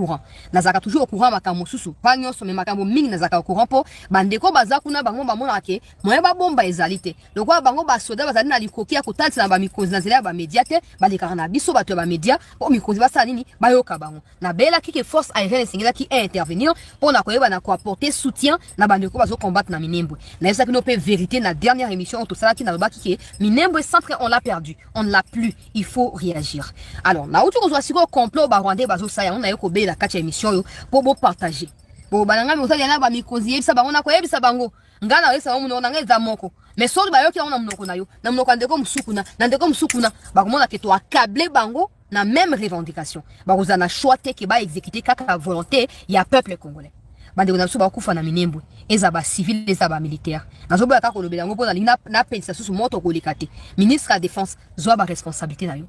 courant. Nazaka toujours au courant makambo susu. Pas nyonso mais makambo mingi nazaka au courant po bandeko baza kuna bango bamona ke moye ba bomba ezalite. Lokwa bango ba soda bazali na likoki ya kotanti na ba mikozi na zela ba media te baleka na biso bato ba media po mikozi basa nini bayoka bango. Na bela ki ke force aérienne singela ki intervenir pour na koyeba na ko apporter soutien na bandeko bazo combattre na Minembwe. Na yesa ki no pe vérité na dernière émission to sala ki na lobaki ke Minembwe centre on l'a perdu. On ne l'a plus. Il faut réagir. Alors, na outu ko siko complot ba Rwandais bazo saya on na yoko be la kati émission yo pour bo partager. Bo bananga mi osali na ba mikozi yebisa bango na ko yebisa bango. Ngana yesa mo na ngeza moko. Mais sori ba yo ki na mnoko na yo. Na mnoko ndeko musukuna, na ndeko musukuna ba komona ke to accabler bango na même revendication. Ba kozana choix te ke ba exécuter kaka volonté ya peuple congolais. Bande na suba kufa na Minembwe eza ba civil eza ba militaire nazo ba ka kolobela ngo pona lina na pensa susu moto ko likate ministre de la défense zoa ba responsabilité na yo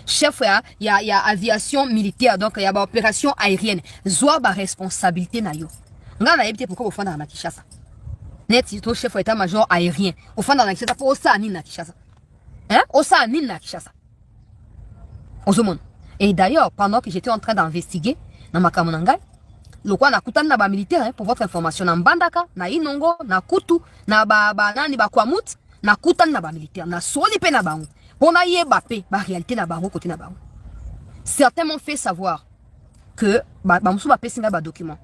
chef ya aviation militaire donc ya ba opération aérienne zoa ba responsabilité na yo ngana yebite pourquoi ofanda na Kinshasa net to chef état major aérien ofanda na Kinshasa pour ça ni na Kinshasa hein osa ni na Kinshasa ozomon. Et d'ailleurs pendant que j'étais en train d'investiguer na makamonanga lokwa na kutana na ba militaire pour votre information na Mbandaka na Inongo na Kutu na ba nani ba Kwamut na kutana na ba militaire na soli pe na bango pona yeba pe ba réalité na bango côté na bango. Certains m'ont fait savoir que ba musu ba pesinga ba document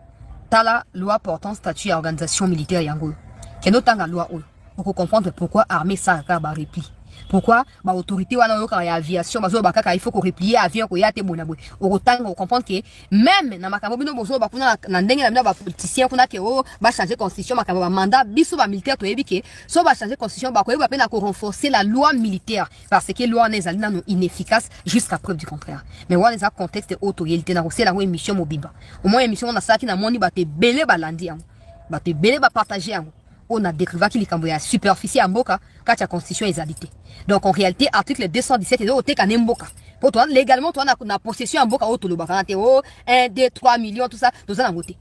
tala loi portant statut et organisation militaire yango keno tanga loi o pour comprendre pourquoi armée ça ka ba repli. Pourquoi ba autorité wana yo ka ya aviation bazo ba kaka il faut ko replier avion ko yate bonabwe okotanga comprendre que même na makambo bino bozo ba kuna na ndenge na ba politicien kuna ke o ba changer constitution makambo ba mandat biso ba militaire to yebike so ba changer constitution ba ko yeba pe na ko renforcer la loi militaire parce que loi nezali na inefficace jusqu'à preuve du contraire. Mais wana za contexte autorité na ko c'est la émission mobimba au moins émission na saki na moni ba te belé balandi yango ba te belé ba partager yango on a découvert qu'il y a superficie en boka quand la constitution est égalité. Donc en réalité article 217 est au tek en mboka. Pour toi légalement toi on a possession en boka au tolo baka 1 2 3 millions tout ça dans un voté.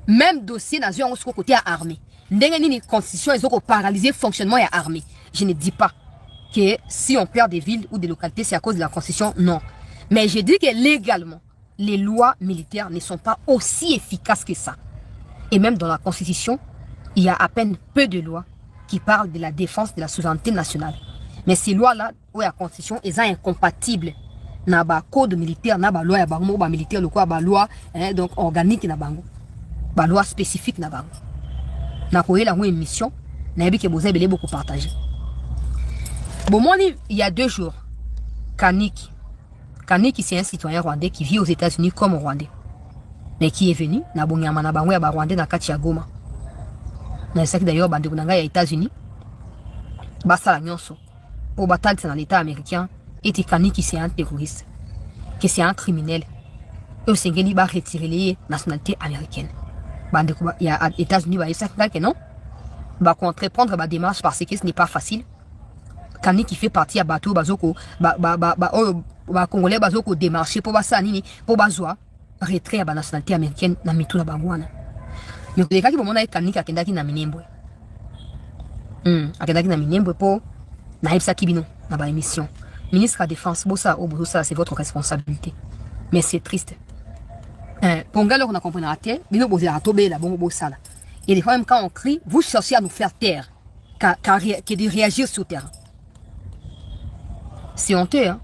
Même dossier dans un autre côté à armée. Ndenge ni constitution ils ont paralysé fonctionnement et armée. Je ne dis pas que si on perd des villes ou des localités c'est à cause de la constitution, non. Mais je dis que légalement les lois militaires ne sont pas aussi efficaces que ça. Et même dans la constitution il y a à peine peu de lois qui parlent de la défense de la souveraineté nationale. Mais ces lois-là, où la constitution, elles sont incompatibles. Na ba code militaire, na ba loi ya bango, ba militaire, le quoi, ba loi, donc organique na bango. Ba loi spécifique na bango. Na koye la une mission, na yebi ke boza belé beaucoup partagé. Bon, moi, il y a 2 jours, Kaniki, c'est un citoyen rwandais qui vit aux États-Unis comme rwandais. Mais qui est venu, na bonyama na bango ya ba rwandais na kati ya Goma. Na ça d'ailleurs bande kunanga ya États-Unis basa la nyonso pour battre dans l'état américain et Kaniki c'est un terroriste que c'est un criminel eux sengeli ba retirer les nationalité américaine bande ya États-Unis ba ça que non ba entreprendre ba démarche parce que ce n'est pas facile. Kaniki fait partie à bateau bazoko ba congolais bazoko démarcher pour basa nini pour bazwa retrait à ba nationalité américaine na mitu na bangwana. Mais les cas qui vont être Kaniki akendaki na Minembwe. Akendaki na Minembwe pour na hebsa kibino na ba émission. Ministre de la Défense, bossa au bossa c'est votre responsabilité. Mais c'est triste. Pour gars on a compris la terre, bino boser à tober la bongo bossa là. Et des fois même quand on crie, vous cherchez à nous faire taire, que de réagir sur terre. C'est honteux hein.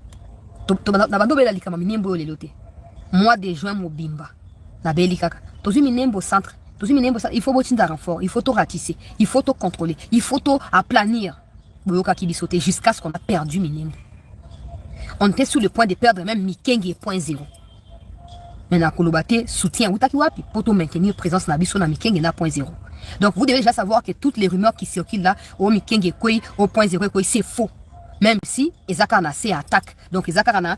Na bando bela likama Minembwe lelote. Mois de juin mobimba. Na beli kaka. Tozu Minembwe centre. Il faut beaucoup de renfort, il faut tout ratisser, il faut tout contrôler, il faut tout aplanir. Jusqu'à ce qu'on a perdu Minembwe. On était sur le point de perdre même Mikenge 0.0. Maintenant, Kolobate soutient Utakiwapi pour tout maintenir présence na biso na Mikenge na 0.0. Donc vous devez déjà savoir que toutes les rumeurs qui circulent là, au Mikenge koi, au 0.0 c'est faux. Même si Ezaka na c'est attaque, donc Ezaka na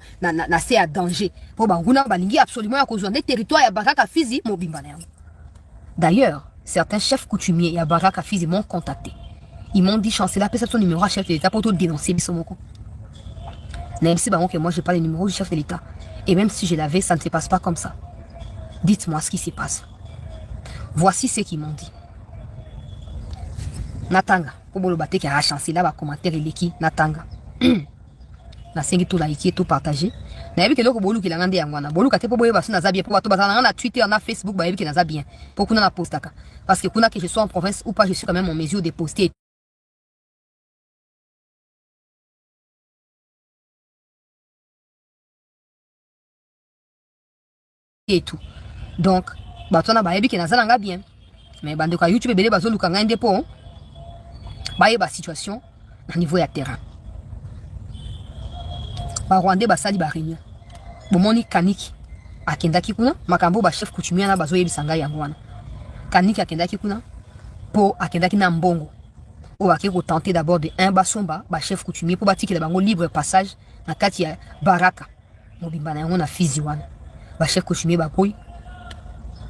c'est à danger. Pour Banguna balingi absolument à cause des territoires ya Baraka Fizi mobimba. D'ailleurs, certains chefs coutumiers à Baraka Fizi m'ont contacté. Ils m'ont dit, chancelier, appelle son numéro à chef de l'État pour tout dénoncer Bissomoko. Même si que moi, je n'ai pas le numéro du chef de l'État. Et même si je l'avais, ça ne se passe pas comme ça. Dites-moi ce qui se passe. Voici ce qu'ils m'ont dit. Natanga, pour le bâtir qui a chancelier, va commentaire et l'équipe Natanga. na sengi tout liker tout partager na yebi keloko bolu kilanga nde yangwana bolu kate po boye baso na zabie po bato bazana na Twitter na Facebook ba yebi ke na zabien pour kuna na postaka parce que kuna que je sois en province ou pas je suis quand même en mesure de poster et tout donc bato na ba yebi ke na zalanga bien mais bande kwa YouTube belé bazo lukanga nde po ba yeba situation na niveau ya terrain ba Rwandais basali ba réunion bomoni Kaniki akendaki kuna makambo ba chef coutumier na bazo yebisanga yango wana Kaniki akendaki kuna po akendaki na mbongo o bake ko tenter d'abord de un basomba ba chef coutumier po batikela bango libre passage na kati ya Baraka mobimba na yango na Fizi wana ba chef coutumier ba koy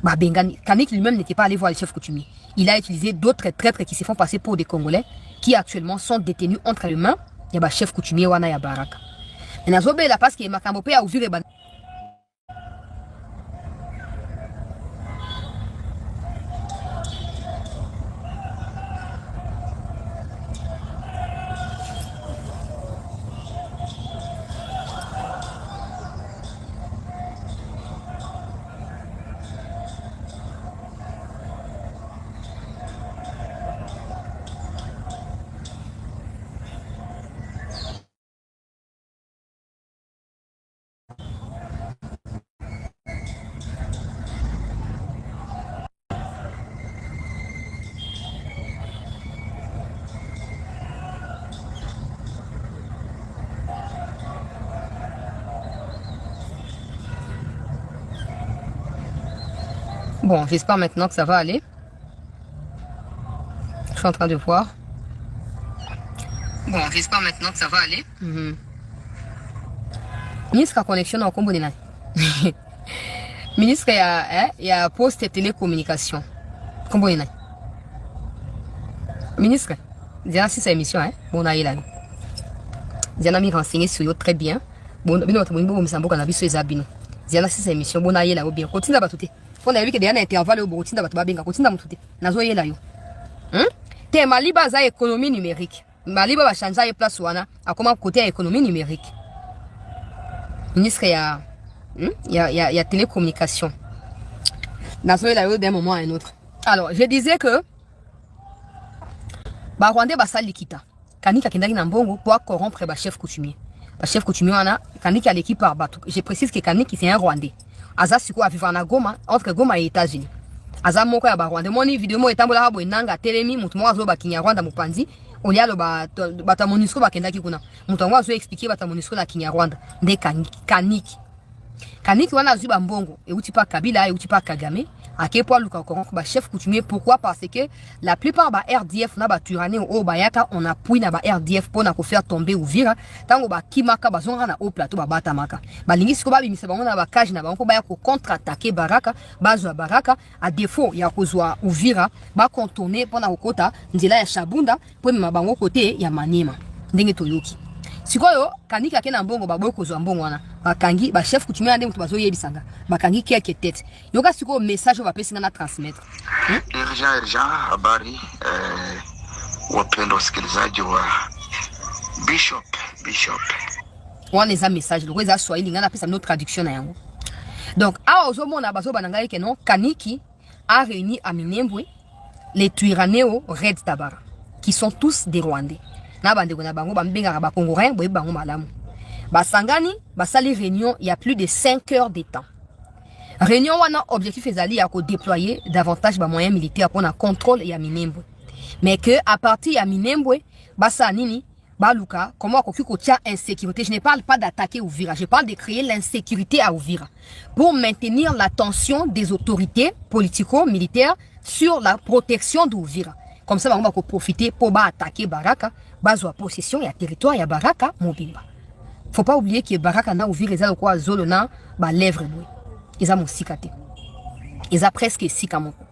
ba bengani Kaniki lui-même n'était pas allé voir le chef coutumier. Il a utilisé d'autres traîtres qui se font passer pour des Congolais qui actuellement sont détenus entre les mains ya ba chef coutumier wana ya Baraka. Na zobe la parce que makambo pe a ouvrir ban. Bon, j'espère maintenant que ça va aller. Je suis en train de voir. Bon, j'espère maintenant que ça va aller. Ministre a connexion au Combo Nina. Ministre il y a poste et télécommunication. Combo Nina. Ministre, déjà si c'est émission, bon, on a eu là. J'ai mis renseigné sur eux très bien. Bon, on me semble qu'on a vu sur les habits. J'ai si c'est émission, bon, on a eu là, bien. Continue à battre. On a vu que des intervalles au Burkina Faso benga continue mututé nazo yela yo te maliba za économie numérique maliba ba changer place wana akoma côté économie numérique ministre ya télécommunication nazo yela yo d'un moment à un autre. Alors je disais que ba Rwandais basali kita Kaniki akendaki na mbongo pour corrompre ba chef coutumier wana Kaniki à l'équipe par bateau. Je précise que Kaniki c'est un Rwandais. Aza siko a vivre na Goma entre Goma et États-Unis. Aza moko ya ba Rwanda moni vidéo mo etambola habo enanga telemi mutu mo azo ba Kinyarwanda mupanzi olialo bata MONUSCO bakendaki kuna mutu ngo azo expliquer bata MONUSCO na Kinyarwanda nde Kaniki wana azuba mbongo euti pa Kabila euti pa Kagame akepo luka corrompre ba chef coutumier. Pourquoi? Parce que la plupart ba RDF na ba Turane o bayaka on appuie na ba RDF pour na ko faire tomber Uvira tango ba kimaka bazonga na au plateau ba batamaka balingi siko ba bimisa bango na ba cage na bango ba ya ko contre-attaquer Baraka bazwa Baraka à défaut ya kozwa Uvira ba contourner pour na kokota nzela ya Shabunda pour mema bango côté ya Maniema ndenge toyoki sikoyo Kaniki akena mbongo ba boko zo mbongo wana bakangi ba chef coutumier ande mutu bazo yebisanga bakangi quelque tête yoka siko message ba pesi na transmettre Irja habari wapendwa wasikilizaji wa Bishop wana za message loko za Swahili ngana pesa no traduction na yango. Donc a ozomona bazo bananga ke non Kaniki a réuni à Minembwe les Twirwaneho Red Tabara qui sont tous des Rwandais na bande na bango bambengaka ba Congolais boye bango malamu basangani basali réunion il y a plus de 5 heures de temps. Réunion wana objectif ezali ya ko déployer davantage ba moyens militaires pour na contrôle ya Minembwe mais que à partir ya Minembwe basa nini baluka comment ko tia insécurité. Je ne parle pas d'attaquer Uvira, je parle de créer l'insécurité à Uvira pour maintenir l'attention des autorités politico-militaires sur la protection d'Uvira. Comme ça, on va profiter pour attaquer Baraka, bazwa possession et territoire ya Baraka mobimba. Faut pas oublier que Baraka na Uvira eza quoi zolo na ba lèvre boy. Eza mo sikate. Eza presque sikamoko.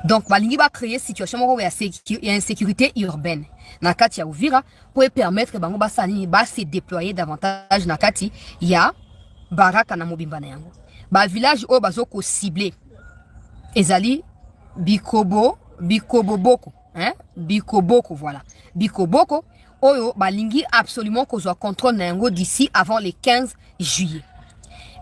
Donc balingi ba créer situation moko ya insécurité urbaine na kati ya Uvira pour permettre bango basani ba se déployer davantage na kati ya Baraka na mobimba na yango. Ba village o bazoko ciblé ezali Bikoboko, voilà. Bikoboko oyo balingi absolument kozwa contrôle na yango d'ici avant le 15 juillet.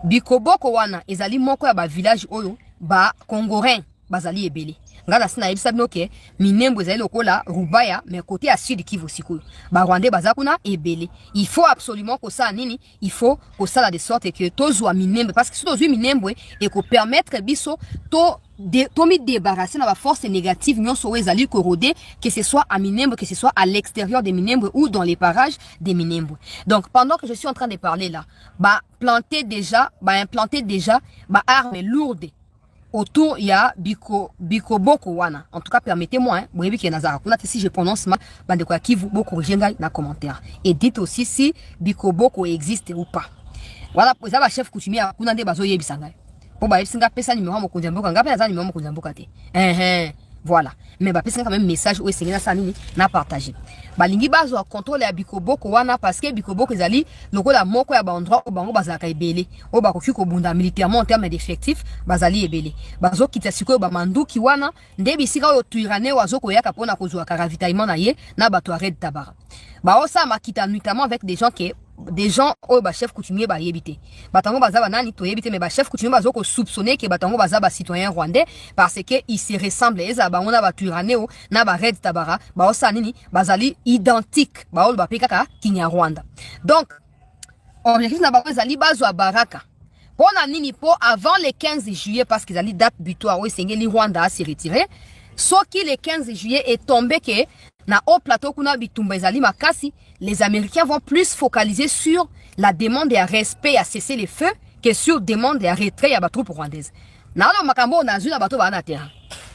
Bikoboko wana ezali moko ya ba village oyo ba Congorin bazali ebele. Ngala sina yebisa binoke minembo ezali lokola Rubaya mais côté à sud Kivu sikoyo. Ba Rwandais bazakuna ebele. Il faut absolument que ça nini, il faut que ça la de sorte que tozwa minembo parce que si tozwi minembo et ko permettre biso to mi débarrasser na ba force négative nyonso ezali corrodé, que ce soit à Minembwe, que ce soit à l'extérieur des Minembwe ou dans les parages des Minembwe. Donc pendant que je suis en train de parler là, implanter déjà armes lourdes autour il y a Bikoboko wana. En tout cas permettez-moi boyebi ke nazara kuna si je prononce mal bandeko ya Kivu boko jenga na commentaire et dites aussi si Bikoboko existe ou pas. Voilà pour ça ba chef coutumier kuna nde bazo yebisa ngai. Pour bah singa pesa numéro mo kunjamboka ngapi naza numéro mo kunjamboka te voilà mais ba pesa quand même message ou esengena ça nini na partager balingi bazo a contrôle ya Bikoboko wana parce que Bikoboko ezali lokola moko ya ba endroit au bango bazaka ebele o ba koki ko bunda militairement en termes d'effectifs bazali ebele bazo kita sikoyo ba manduki wana nde bisika oyo tuirane wazo ko yaka pona kozwa ka ravitaillement na ye na bato Red Tabara ba osa makita notamment avec des gens au ba chef coutumier ba yebité batango baza banani to yebité mais ba chef coutumier bazo ko soupçonner que batango baza ba citoyen rwandais parce que ils se ressemblent eza ba ona ba turaneo na ba Red Tabara ba osa nini bazali identique ba ol ba pekaka Kinyarwanda. Donc objectif na ba bazali bazo baraka pona nini po avant le 15 juillet parce qu'ils allaient date butoir où sengeli Rwanda a se retirer soki le 15 juillet est tombé que na au plateau kuna bitumba ezali makasi, les Américains vont plus focaliser sur la demande et respect à cesser les feux que sur demande et retrait à troupes rwandaises. Na lo makambo na zuna bato ba na terrain.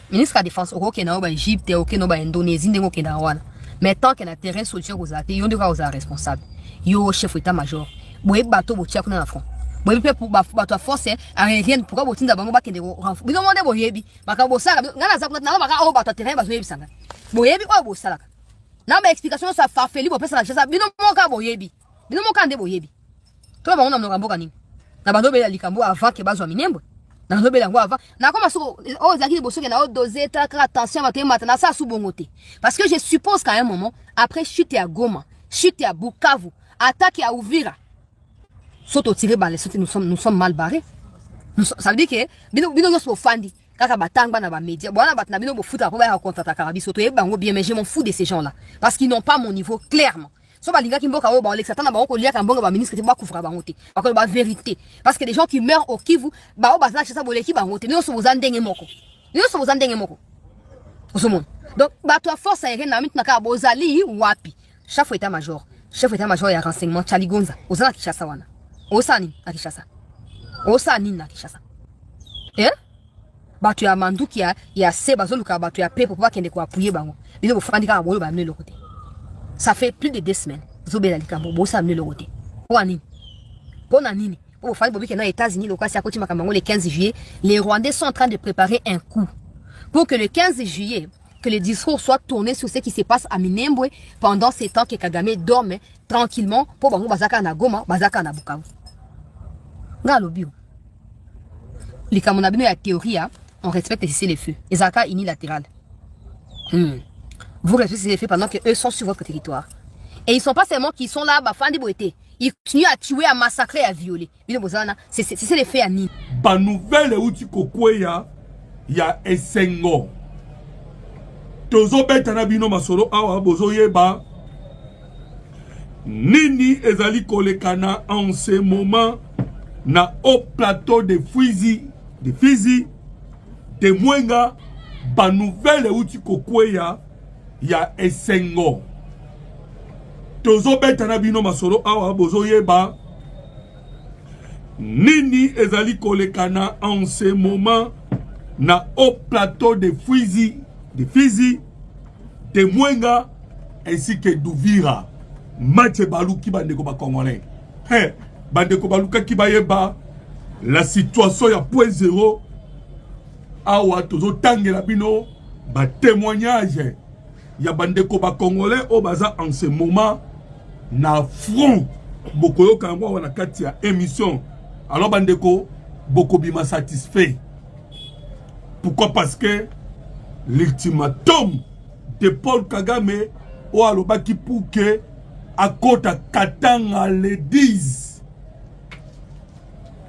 Ministre de défense okoke na ba Egypte okoke no ba Indonésie ndenge okoke na wana. Mais tant que na terrain solution ko zate yonde ka oza responsable. Yo chef état major. Boye bato bo tia kuna na front. Boye pe pour bato force aérienne pourquoi botinda bango ba kende renfort. Bino monde boyebi makambo sala ngana za kuna na ba o bato terrain ba zoyebi sanga. Boyebi o bo salaka. Na ma explication ça farfeli bo pesa la chasa bino moka boyebi. Bino moka nde boyebi. To ba ona mnokambo nini. Na bando be likambo avant que bazo Minembwe. Na bando be lango avant. Na koma so o zaki boso ke na o doser ta attention matin na sa su bongote. Parce que je suppose qu'à un moment après chute à Goma, chute à Bukavu, attaque à Uvira. Soto tiré balé, nous sommes mal barrés. Ça veut dire que bino so fandi. Kaka batanga na ba média bwana batna bino bo futa ko ba contre ta karabiso to yebango bien mais je m'en fous de ces gens là parce qu'ils n'ont pas mon niveau clairement so ba linga kimboka o ba Alexandre ba ko liaka mbonga ba ministre te ba kufra ba ngote ba ko ba vérité parce que les gens qui meurent au Kivu ba o ba na chasa boleki ba ngote nyo so bozandenge moko osomon donc ba toi force aérienne na mitna ka bozali wapi chef état major ya renseignement Chaligonza ozana Kishasa wana osani na Kishasa batu ya manduki ya se bazoluka batu ya pepo pour kende ko appuyer bango bino bofandi ka bolo ba mne le côté ça fait plus de 2 semaines zobela likambo bosa mne le côté pona nini pour fandi bobi ke na États-Unis le kwasi akoti makambo le 15 juillet les Rwandais sont en train de préparer un coup pour que le 15 juillet que le discours soit tourné sur ce qui se passe à Minembwe pendant ces temps que Kagame dorme tranquillement pour bango bazaka na Goma bazaka na Bukavu ngalo bio likambo na bino ya théorie on respecte ici les feux. Les accords unilatérales. Vous respectez les feux pendant qu'eux sont sur votre territoire. Et ils ne sont pas seulement qui sont là, ils continuent à tuer, à massacrer, à violer. C'est les faits à Nini. Ba nouvelle où tu kokweya, il y a Essengo. Tozo betana bino masolo awa bozo yeba. Nini ezali kolekana en ce moment na au plateau de Fizi, de Mwenga, ba nouvelle où tu kokweya, ya Essengo. Tozo betana bino masolo awa bozo yeba. Nini ezali kolekana en ce moment na au plateau de Fizi, de Mwenga, ainsi que d'Uvira. Mathe baluki bandeko ba congolais. Bandeko baluka ki ba yeba la situation ya point zéro. Awa tozo tangela bino ba témoignage ya bandeko ba congolais au baza en ce moment na front bokoyo kangwa wana kati ya émission. Alors bandeko boko bima satisfait. Pourquoi? Parce que l'ultimatum de Paul Kagame ou alobaki pour que akota katanga le 10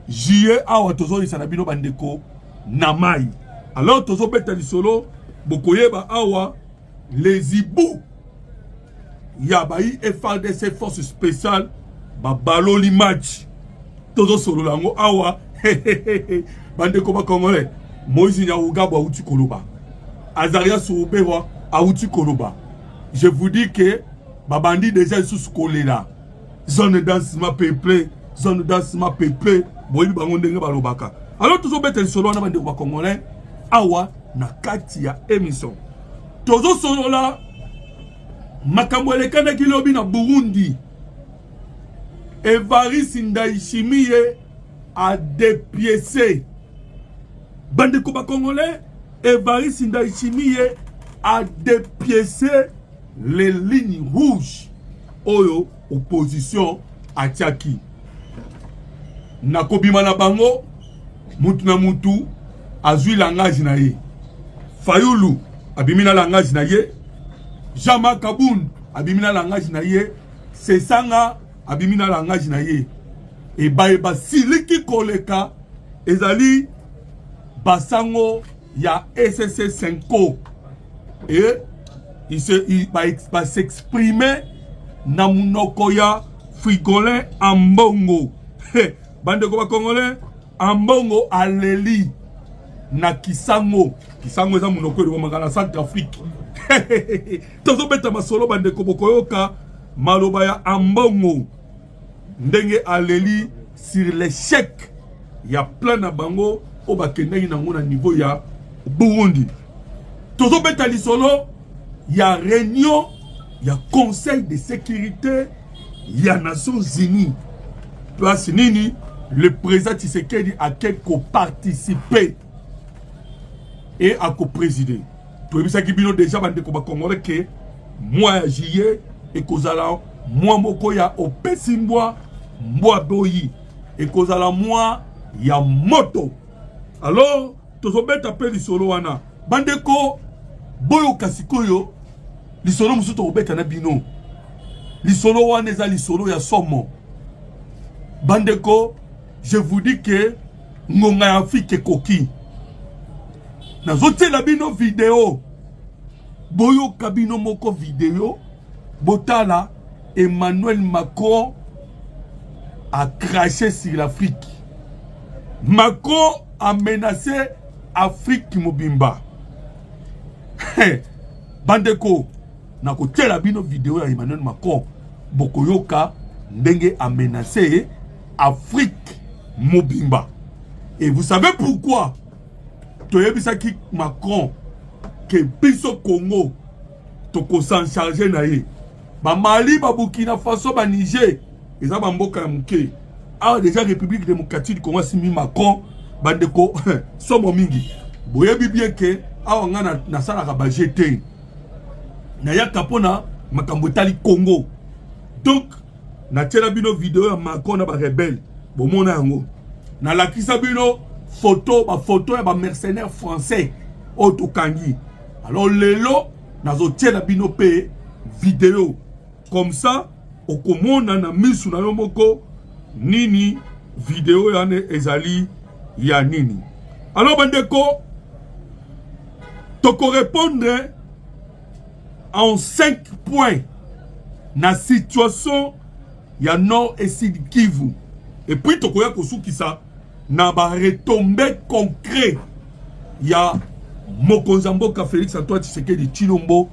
juillet awa tozolisa na bino bandeko na mai. Alors tozobeta lisolo bokoyeba awa les ibou ya bayi FARDC force spéciale babaloli match tozosolo lango awa bandeko ba Congolais. Moïse Nyawugabo auti koloba, Azaria Soubewa auti koloba. Je vous dis que babandi déjà sous kolela. Zone dansement peuplé, zone dansement peuplé. Boyi bango ndenge balobaka. Alors tous obete solo na bandeko ba Congolais awa na kati ya émission. Tozo solo la makambo elekana kilobi na Burundi. Evariste Ndayishimiye a dépiécé. Bandeko ba Congolais, Evariste Ndayishimiye a dépiécé les lignes rouges. Oyo, opposition à Tchaki. Nakobima na bango, mutu na mutu, azui langage na ye. Fayulu, abimina langage na ye. Jama Kaboun, abimina langage na ye. Sesanga, abimina langage na ye. Et baeba siliki koleka, ezali basango ya SSC 5 et il va s'exprimer na munoko ya frigolin ambongo. Bandeko ba Congolais ambongo aleli na kisango eza munoko de makana Centrafrique. Tozo beta masolo bandeko bokoyoka maloba ya ambongo ndenge aleli sur l'échec ya plan na bango o bakendaki nango na niveau ya Burundi. Tozo beta lisolo ya réunion ya conseil de sécurité ya Nations Unies. Place nini le président Tshisekedi a quelque participer et a co-présider. Toyebisaki bino déjà bandeko ba Congolais que mois ya juillet et kozala mois moko ya opesi mbwa boyi et kozala mois ya moto. Alors, tozobeta pe lisolo wana. Bandeko, boyo kasikoyo, lisolo musu tozobeta na bino. Lisolo wana eza lisolo ya somo. Bandeko, je vous dis que ngonga ya Afrique koki. Nazote la bino vidéo. Boyo kabino moko vidéo. Botala, Emmanuel Macron a craché sur l'Afrique. Macron a menacé Afrique Mobimba. Bandeko, nako tela bino vidéo ya Emmanuel Macron. Bokoyoka ndenge a menacé Afrique Mobimba. Et vous savez pourquoi? Toyebisaki Macron que biso Congo toko s'en charger na ye. Ba Mali, ba Burkina Faso, ba Niger, eza ba mboka ya muke. Ah, déjà République démocratique du Congo simi Macron bandeko somo mingi. Boyebi bien que awa nga na sala ka ba GT. Na ya kapona makambo tali Congo. Donc na tela bino vidéo ya Macron na ba rebelle. Bo mona yango. Na lakisa bino photo ya ba mercenaires français otokangi. Alors lelo nazo tela bino pe vidéo comme ça okomona na misu na yo moko nini vidéo yane ezali ya nini. Alors bandeko toko répondre en 5 points na situation ya Nord et Sud Kivu. Et puis toko ya kosukisa na ba retombées concret ya mokonzi mboka Félix Antoine Tshisekedi Tshilombo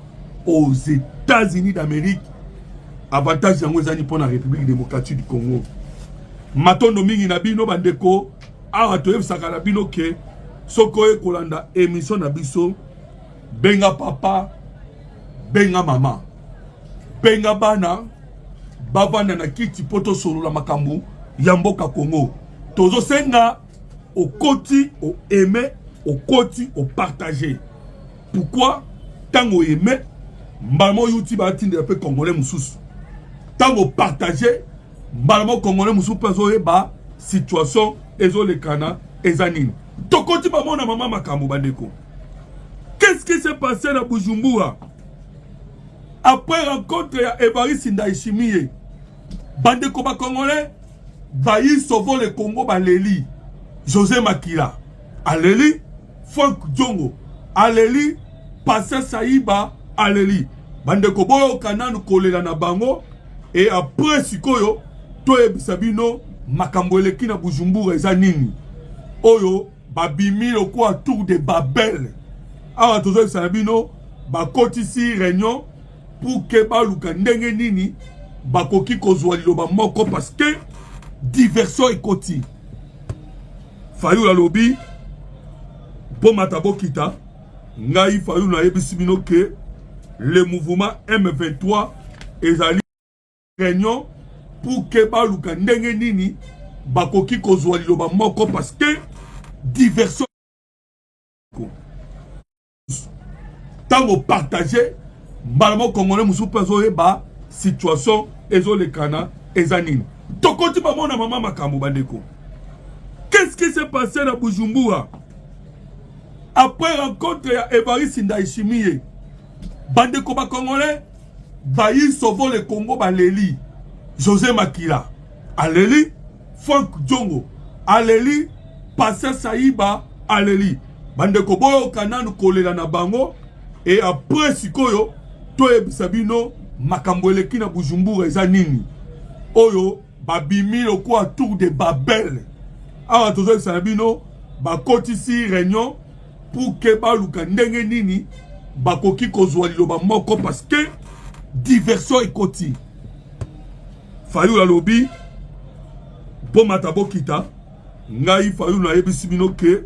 aux États-Unis d'Amérique. Avantage yango ezali pour la République démocratique du Congo. Matondo mingi na bino bandeko awa toyebisaka na bino ke soko ekolanda émission na biso benga papa benga mama benga bana bavanda na kiti poto solo la makambu ya mboka Congo. Tozo senga au koti au aimer au koti au partager. Pourquoi tango aimer mbamo YouTube atinde un peu congolais mususu. Tango partager mbamo congolais mususu peso ba situation ezo le kana ezanine. Tokoti bamona mama makambo bandeko. Qu'est-ce qui s'est passé na Bujumbura? Après rencontre ya Évariste Ndayishimiye, bande koba congolais, bayi sauvo le Congo baleli, José Makila, aleli, Frank Djongo, aleli, Passa Saïba, aleli, bande kobo kananu kolela na bango, et après sikoyo, toye bisabino, makambo eleki na Bujumbura eza nini, oyo, babimi lo kwa tour de Babel, awa tozo bisabino, bakotisi réunion, pour que baluka ndenge nini bakoki kozwa liloba moko parce que diversion ekoti fayu la lobby bon matabo kita ngai fayu na yebisi bino ke le mouvement M23 ezali réunion pour que baluka ndenge nini bakoki kozwa liloba moko parce que diversion tango partager Mbalamo congolais musupa zoeba situation ezo le kana ezanine. Tokoti bamona mama makambo bandeko. Qu'est-ce qui s'est passé à Bujumbura? Après rencontre ya Évariste Ndayishimiye, bandeko ba congolais bayi sauvo le Congo baleli, José Makila, aleli, Frank Djongo, aleli, Passa Saïba, aleli. Bandeko boyo kananu kolela na bango et après sikoyo toye bisabino makambo eleki na Bujumbura eza nini oyo babimi lo kwa tour de Babel awa tozo bisabino bakotisi réunion pour que baluka ndenge nini bakoki kozwa liloba moko parce que diversion ekoti fayu la lobby po matabo kita ngai fayu na yebisi bino ke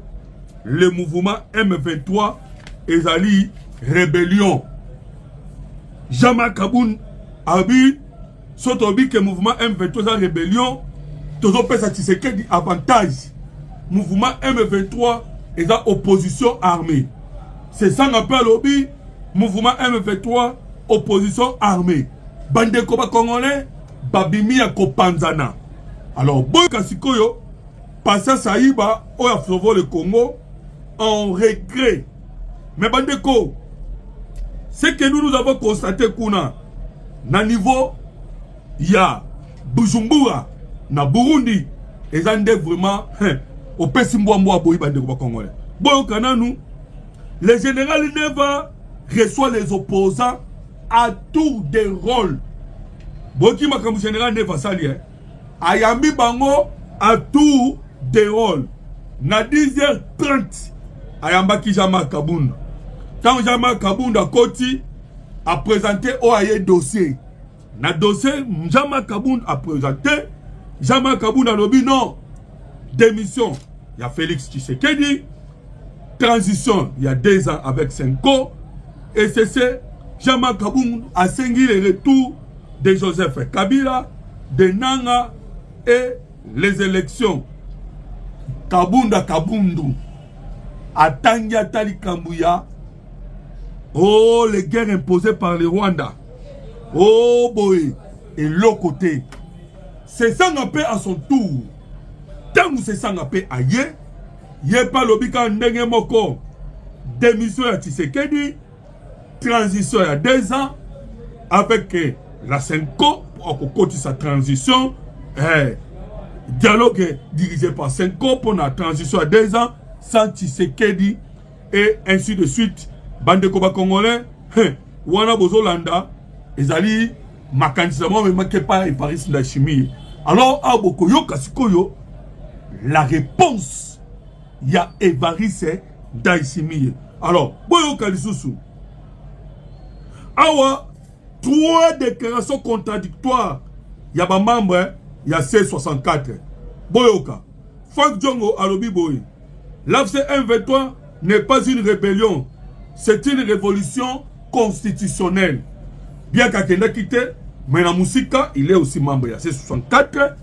le mouvement M23 ezali rébellion. Jama Kaboun abi sotobi que mouvement M23 en rébellion toujours pesa Tshisekedi avantage. Mouvement M23 est en opposition armée. C'est ça qu'on appelle lobby mouvement M23 opposition armée. Bande koba congolais babimi ya kopanzana. Alors boy kasikoyo Passa Saïba oya sauvo le Congo en regret. Mais bande ko ce que nous avons constaté kuna na niveau ya Bujumbura na Burundi ezande vraiment au pesimbo mbo boyi bande ko congolais boyo kananu le général Neva reçoit les opposants à tour de rôle boki makambu général Neva sali ayambi bango à tour de rôle na 10h30 ayamba Kijama Kabunda. Quand Jama Kabunda Koti a présenté OAE dossier. Na dossier, Jama Kabunda a présenté. Jama Kabunda a dit non. Démission. Il y a Félix Tshisekedi. Transition. Il y a 2 ans avec Senko. Et c'est Jama Kabunda a signé le retour de Joseph Kabila, de Nanga et les élections. Kabunda Kabundu. Atangia Tali Kambuya. Oh, les guerres imposées par le Rwanda. Oh boy. Et l'autre côté. C'est ça qu'on appelle à son tour. Tant que c'est ça qu'on appelle ailleurs. Il n'y a pas l'obika ndenge moko. Démission à Tshisekedi. Transition il y a 2 ans. Avec la Senko. Pour côté sa transition. Dialogue dirigé par Senko pour la transition à 2 ans. Sans Tshisekedi. Et ainsi de suite. Bande koba congolais, wana bozolanda, ezali makanisamo me makepa et Paris la chimie. Alors aboko yo kasikoyo, la réponse ya Évariste Ndayishimiye. Alors boyo kalisusu. Awa 3 déclarations contradictoires ya ba membre ya C64. Boyoka. Frank Djongo alobi boy. L'AFC M23 n'est pas une rébellion. C'est une révolution constitutionnelle. Bien qu'Akenda quitté, mais la musique, il est aussi membre. Il y a C64.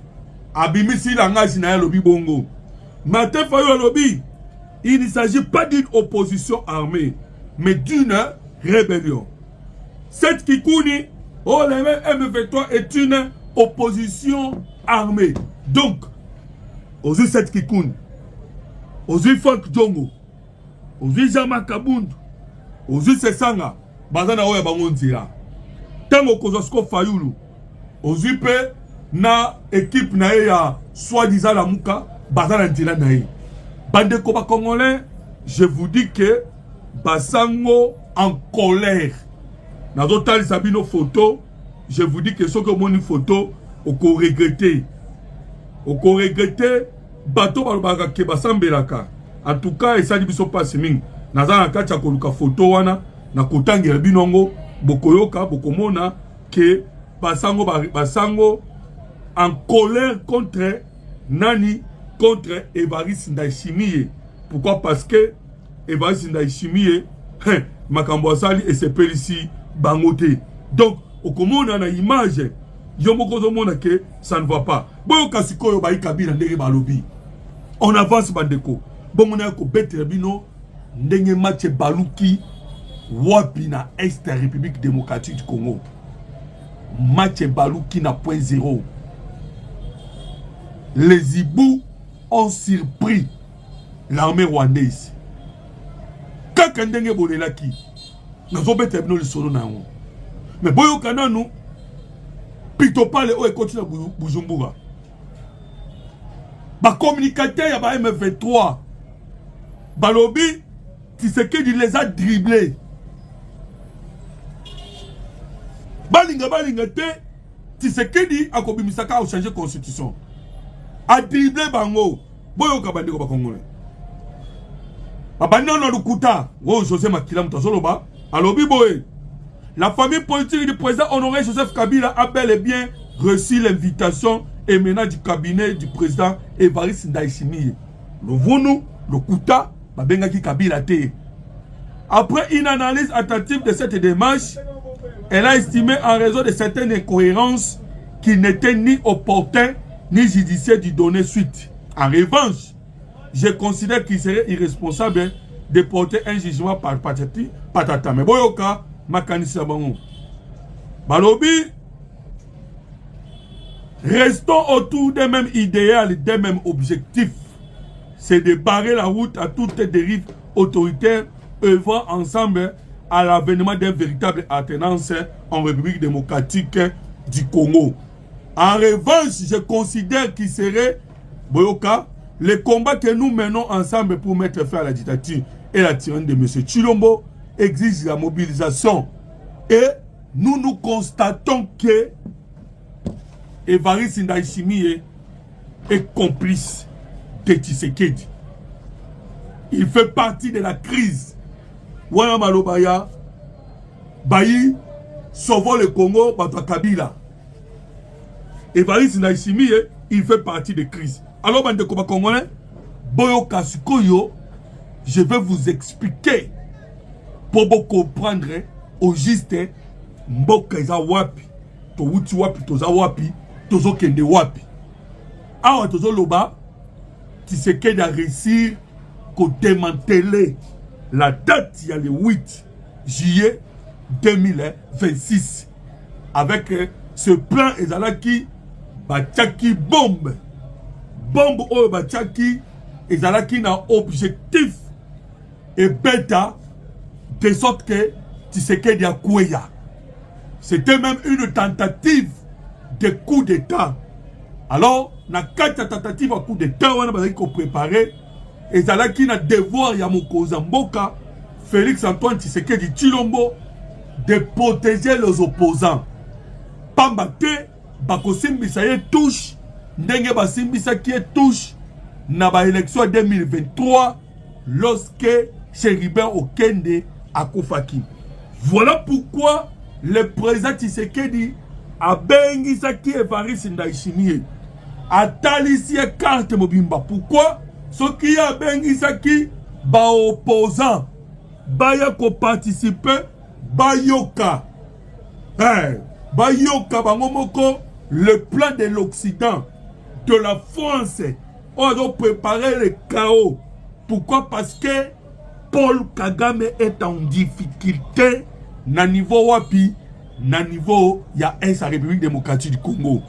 Abimisi langage na lobby bongo. Martin Fayou lobby. Il ne s'agit pas d'une opposition armée, mais d'une rébellion. Cette Kikouni, oh le M23 est une opposition armée. Donc, aux yeux cette Kikouni, aux yeux Frank Djongo, aux yeux Jama Kabunda, aux yeux Sesanga, Bazana Oya Bangonzira. tango kozosko fayulu ozipe na équipe na ya soi-disant la muka bazala ndila na ye bande ko ba congolais. Je vous dis que basango en colère nazo tali sabino photo. Je vous dis que ce que mon photo oko regretter bato balobaka ke basambelaka. En tout cas esali biso passe mingi naza na kati ya koluka photo wana na kotangela binongo bokoyoka bokomona ke basango en colère contre nani, contre Évariste Ndayishimiye. Pourquoi? Parce que Évariste Ndayishimiye makambo asali et c'est ici bangote. Donc okomona na image yomoko zomona que ça ne va pas. Boyo kasikoyo ba ikabila ndenge balobi. On avance bandeko. Bomona ko betre bino ndenge match baluki wapi na Est République démocratique du Congo. Match baluki na point zéro. Les Ibous ont surpris l'armée rwandaise. Kaka ndenge bolelaki nazo betre bino lisolo na ngo. Mais boyo kananu pito pale o ekoti na Bujumbura. Ba communicateur ya ba M23 balobi Tshisekedi les a dribblés. Balinga te Tshisekedi akobimisaka au changer constitution. A dribblé bango. Boyo kabandeko ba Congolais. Babano no lukuta wo José Makila mutazoloba alobi boye. La famille politique du président Honoré Joseph Kabila a bel et bien reçu l'invitation émanant du cabinet du président Évariste Ndayishimiye. Le Vonu, le Kouta, Babengaki Kabila te. Après une analyse attentive de cette démarche, elle a estimé en raison de certaines incohérences qu'il n'était ni opportun ni judiciaire d'y donner suite. En revanche, je considère qu'il serait irresponsable de porter un jugement par patata. Mais boyoka, makanisa bango. Balobi, restons autour des mêmes idéaux, des mêmes objectifs. C'est de barrer la route à toutes les dérives autoritaires, œuvrant ensemble à l'avènement d'une véritable alternance en République démocratique du Congo. En revanche, je considère qu'il serait, boyoka, le combat que nous menons ensemble pour mettre fin à la dictature et la tyrannie de M. Tshilombo exige la mobilisation. Et nous constatons que Évariste Ndayishimiye est complice de Tshisekedi. Il fait partie de la crise. Wana malobaya, Bayi, sauvons le Congo, Bata Kabila. Évariste Ndayishimiye, il fait partie de crise. Alors, bande de Congolais, Boyo Kasikoyo, je vais vous expliquer pour vous comprendre au juste mboka eza wapi, to wuti wapi, toza wapi, tozo kende wapi. Awa tozo loba, Tshisekedi a réussi à démanteler la date, il y a le 8 juillet 2026. Avec ce plan ezalaki batiaki bombe oyo batiaki ezalaki na objectif et bêta de sorte que Tshisekedi a kouya. C'était même une tentative de coup d'état. Alors, na kata tentative à coup d'état, on a préparé ezalaki na devoir ya mokonzi mboka Félix Antoine Tshisekedi Tshilombo de protéger les opposants. Pambate bakosimbisa ye touche ndenge basimbisa qui est touche na ba élection 2023 lorsque Chéribert Okende a Koufaki. Voilà pourquoi le président Tshisekedi a bengisaki Évariste Ndayishimiye a talisi carte mobimba. Pourquoi? Ce qui a bengisaki ba opposant baya ko participer bayoka. Bayoka bango moko le plan de l'Occident, de la France, on a préparé le chaos. Pourquoi? Parce que Paul Kagame est en difficulté na niveau wapi, na niveau ya la République démocratique du Congo.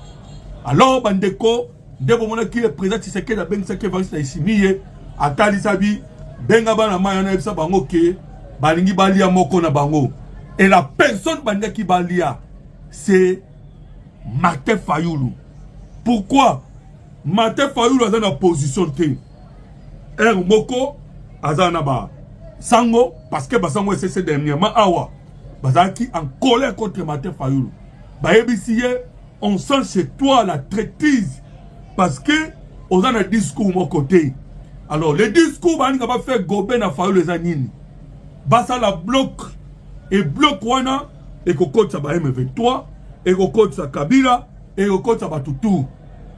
Alors bandeko, debo mona ki le président Tshisekedi a bengi sake Évariste Ndayishimiye atali sabi benga bana mayana ebisa bango ke balingi balia moko na bango. Et la personne banda ki balia c'est Martin Fayoulou. Pourquoi? Martin Fayoulou a dans la position T. Moko Azanaba. Sango, parce que Basango c'est dernièrement Awa. Bazaki en colère contre Martin Fayoulou. Bayebissiye, on sent chez toi la traîtrise. Parce que on a un discours de mon côté. Alors, le discours, on va faire gober na Fayoulou les anines. Basa la bloc. Et bloc wana, et qu'on compte ça M23, et qu'on compte ça Kabila, et qu'on compte ça Batutu.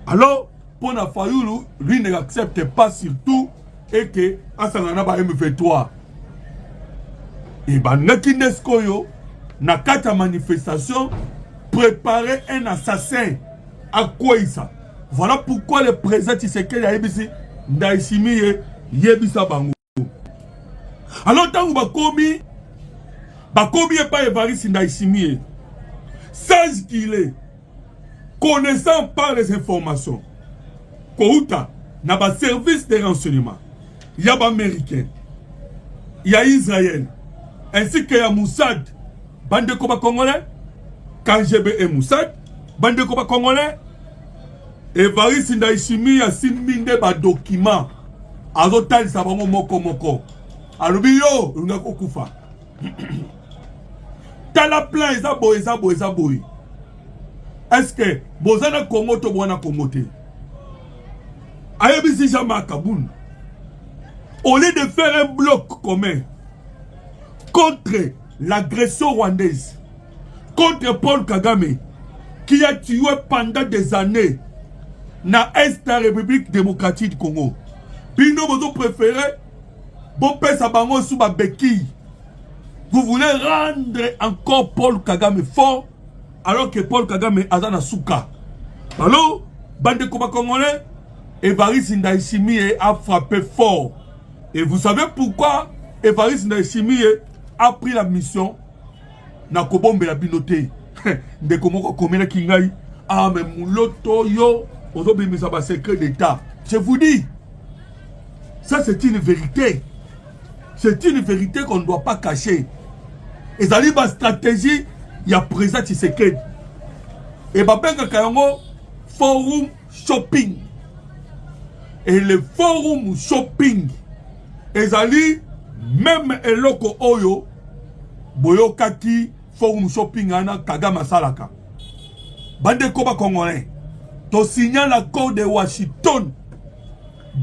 Alors, pour na Fayoulou, lui n'accepte pas surtout, et que Asangana ba M23. Et bah, Nakineskoyo, na kata manifestation, préparer un assassin. À quoi ça? Voilà pourquoi le président Tshisekedi a yebisi Ndaïsimi yebisa bango. Alors tant que Bakomi est pas Évariste Ndaïsimi, sage qu'il est, connaissant par les informations, Kouta n'a pas service de renseignement. Il y a américain, il y a Israël, ainsi qu'il y a Moussad, bande de combat congolais, KGB et Moussad, bande de combat congolais. Évariste Ndaïsimi a siminde ba document azotal sabango moko alobi yo lunga kokufa tala plan eza boy est-ce que bozana Congo to bwana Congo te ayebisi Jean Kaboun au lieu de faire un bloc commun contre l'agression rwandaise, contre Paul Kagame qui a tué pendant des années na Est la République démocratique du Congo. Puis nous vous préférez bon pèse à bango sous ma béquille. Vous voulez rendre encore Paul Kagame fort alors que Paul Kagame a dans souka. Alors, bande combat congolais, Évariste Ndaïsimi a frappé fort. Et vous savez pourquoi Évariste Ndaïsimi a pris la mission na kobombe la binoté. De comment combien kingai ah mais mouloto yo aujourd'hui ça va secret d'état. Je vous dis, ça c'est une vérité. C'est une vérité qu'on ne doit pas cacher. Et ça ma stratégie, il y a présent Tshisekedi. Et Babenga Kayango forum shopping. Et le forum shopping, et ça même eloko oyo boyokaki forum shopping ana Kagame Salaka. Bande koba congolais. To signale l'accord de Washington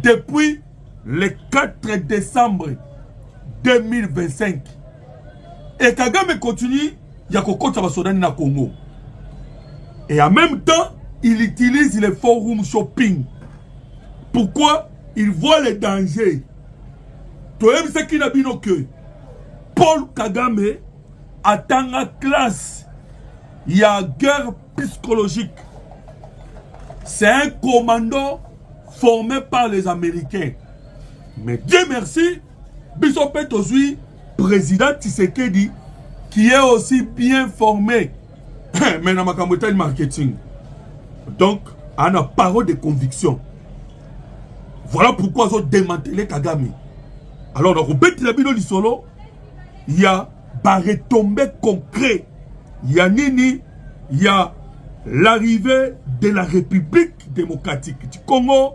depuis le 4 décembre 2025. Et Kagame continue, il y a Koko Tchabasodani na Congo. Et en même temps, il utilise les forums shopping. Pourquoi? Il voit les dangers. Toi, ce qui n'a pas que Paul Kagame attend la classe. Il y a guerre psychologique. C'est un commando formé par les Américains. Mais Dieu merci, Bishop Tozui, président Tshisekedi, qui est aussi bien formé. Mais dans ma marketing. Donc, on a parole de conviction. Voilà pourquoi ils ont démantelé Kagame. Alors, dans le bidon du solo, il y a des retombées concrètes. Il y a Nini, il y a l'arrivée de la République démocratique du Congo,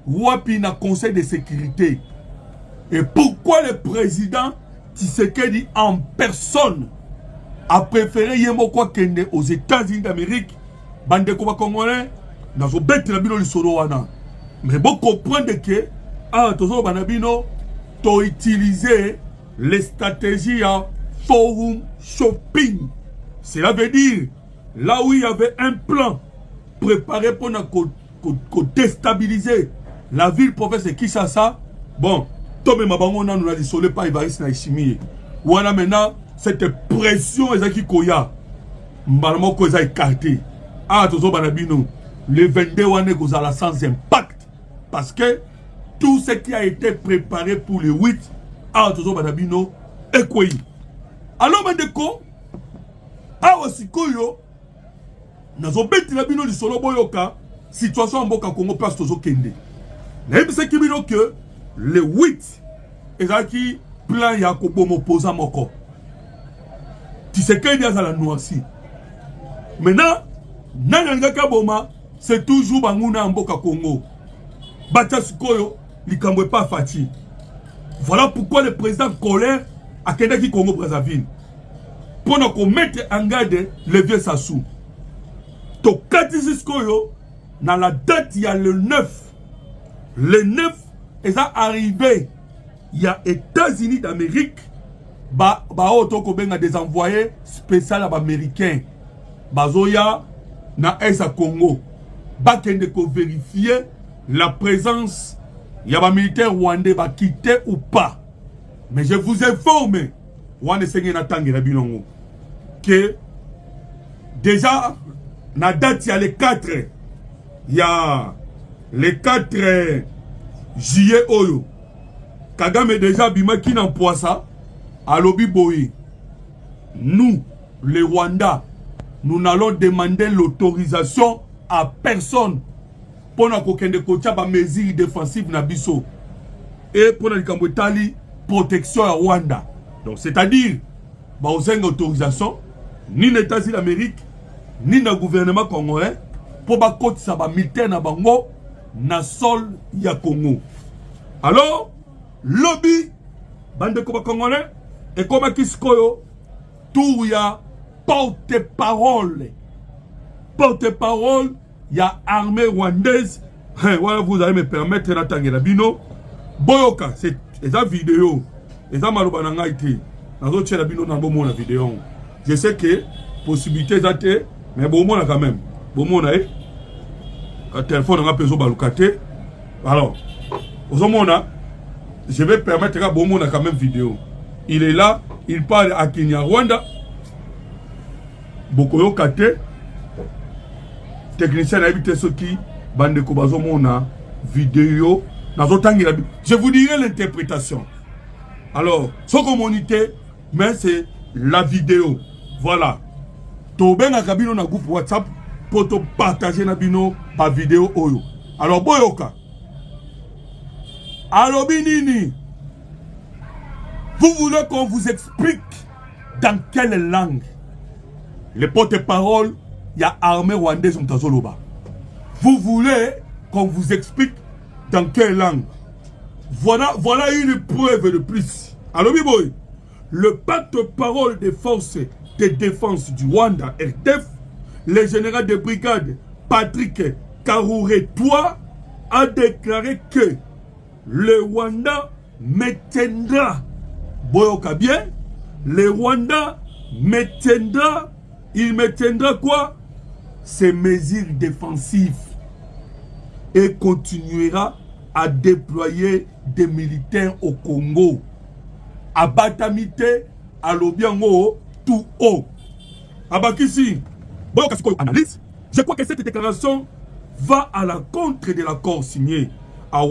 Wapina Conseil de sécurité. Et pourquoi le président Tshisekedi en personne a préféré Yemoko Kende aux États-Unis d'Amérique, bande Koba Congolais, dans le bête de la bino solo wana. Mais vous comprenez que, toujours banabino, tu utilisé les stratégies à forum shopping. Cela veut dire, là où il y avait un plan préparé pour déstabiliser la ville-province de Kinshasa, bon, Tomé Mabangona nous l'a dit, solé pas Évariste Ndaïsimi. Voilà maintenant, cette pression, Ezaki Koya, Mbalamoko est écarté. Toujours banabino, le 22 wane kozala sans impact. Parce que tout ce qui a été préparé pour le 8, toujours banabino, est quoi? Alors, Mandeko, Awasikoyo, nazo beti la bino li solo boyoka, situation en Boka Congo place tozo kende. Même ce qui bino que le 8, ezaki plan ya kobomo posa moko. Tshisekedi azala noisi. Maintenant, Nanangaka Boma, c'est toujours Bangouna Mboka Congo. Batasukoyo, Likambwe pas Fati. Voilà pourquoi le président colère a Kendaki Congo Brazzaville. Pour nous mettre en garde le vieux Sassou. To Katisiskoyo, dans la date, il y a le 9. Le 9, ils sont arrivés. Il y a États-Unis d'Amérique. Des envoyés spéciaux américains. Bazoya na Esa Congo. Bakende ko vérifier la présence. Il y a des militaires rwandais va quitter ou pas. Mais je vous informe, que déjà, na date, il y a les 4. Il y a les 4 juillet Oyo. Kagame déjà bimaki nan poisa à Lobi Boy. Nous, les Rwandais, nous n'allons demander l'autorisation à personne pour nous mesures défensives na biso et pour nous protection à Rwanda. Donc c'est-à-dire bah une autorisation ni les États-Unis d'Amérique ni le gouvernement congolais pour ba côté ça ba militaire na bango na sol ya Congo. Alors lobby bande ko congolais et comme kiskoyo tout ya porte-parole il y a armée rwandaise. Voilà, vous allez me permettre d'attendre la bino. Boyoka, c'est la vidéo. Et ça, maloba nanga été. Nazo tche la bino na bomo la vidéo. Je sais que possibilité d'ate, mais bomo na quand même. Bomo na le téléphone na peso balukate. Alors, ozomona, je vais permettre à bomo na quand même vidéo. Il est là, il parle à Kenya, Rwanda. Bokoyo kate. Technicien a évité ce qui bande kobazomona vidéo. Je vous dirai l'interprétation. Alors, ce communauté, mais c'est la vidéo. Voilà. Tobe na kabino na groupe WhatsApp pour te partager na bino par vidéo oyo. Alors boyoka. Alors binini. Vous voulez qu'on vous explique dans quelle langue les porte-parole il y a armée rwandaise mtazoloba. Vous voulez qu'on vous explique dans quelle langue? Voilà une preuve de plus. Alors, Biboy, le porte-parole des forces de défense du Rwanda, RDF, le général de brigade Patrick Karouretwa a déclaré que le Rwanda maintiendra, Boyoka bien, le Rwanda maintiendra, il maintiendra quoi? Ses mesures défensives et continuera à déployer des militaires au Congo. À Batamite, à Lobiango, tout haut. À Bakissi, analyse. Je crois que cette déclaration va à l'encontre de l'accord signé à